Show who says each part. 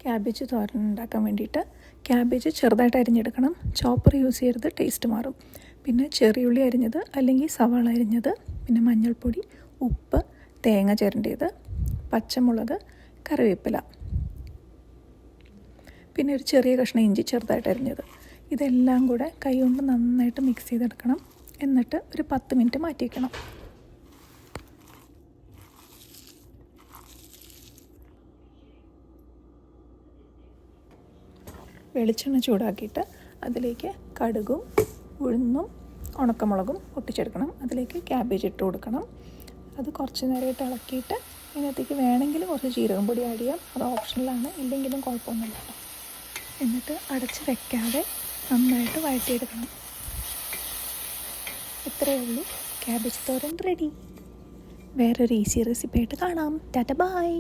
Speaker 1: Cabbage തോരൻ ഉണ്ടാക്കാൻ വേണ്ടിയിട്ട് cabbage ചെറുതായിട്ട് അരിഞ്ഞെടുക്കണം. ചോപ്പർ യൂസ് ചെയ്യരുത്, ടേസ്റ്റ് മാറും. പിന്നെ ചെറിയുള്ളി അരിഞ്ഞത് അല്ലെങ്കിൽ സവാള അരിഞ്ഞത്, പിന്നെ മഞ്ഞൾപ്പൊടി, ഉപ്പ്, തേങ്ങ ചിരണ്ടിയത്, പച്ചമുളക്, കറിവേപ്പില, പിന്നെ ഒരു ചെറിയ കഷ്ണം ഇഞ്ചി ചെറുതായിട്ട് അരിഞ്ഞത്. ഇതെല്ലാം കൂടെ കൈ കൊണ്ട് നന്നായിട്ട് മിക്സ് ചെയ്തെടുക്കണം. എന്നിട്ട് ഒരു 10 മിനിറ്റ് മാറ്റി വയ്ക്കണം. വെളിച്ചെണ്ണ ചൂടാക്കിയിട്ട് അതിലേക്ക് കടുകും ഉഴുന്നും ഉണക്കമുളകും പൊട്ടിച്ചെടുക്കണം. അതിലേക്ക് ക്യാബേജ് ഇട്ട് കൊടുക്കണം. അത് കുറച്ച് നേരമായിട്ട് ഇളക്കിയിട്ട് ഇതിനകത്തേക്ക് വേണമെങ്കിൽ കുറച്ച് ജീരകം പൊടി ആഡ് ചെയ്യാം. അത് ഓപ്ഷണലാണ്, ഇല്ലെങ്കിലും കുഴപ്പമൊന്നുമില്ല. എന്നിട്ട് അടച്ച് വെക്കാതെ നന്നായിട്ട് വഴറ്റിയെടുക്കണം. ഇത്രയേ ഉള്ളൂ, ക്യാബേജ് തോരൻ റെഡി. വേറൊരു ഈസി റെസിപ്പി ആയിട്ട് കാണാം. ടാറ്റ ബൈ.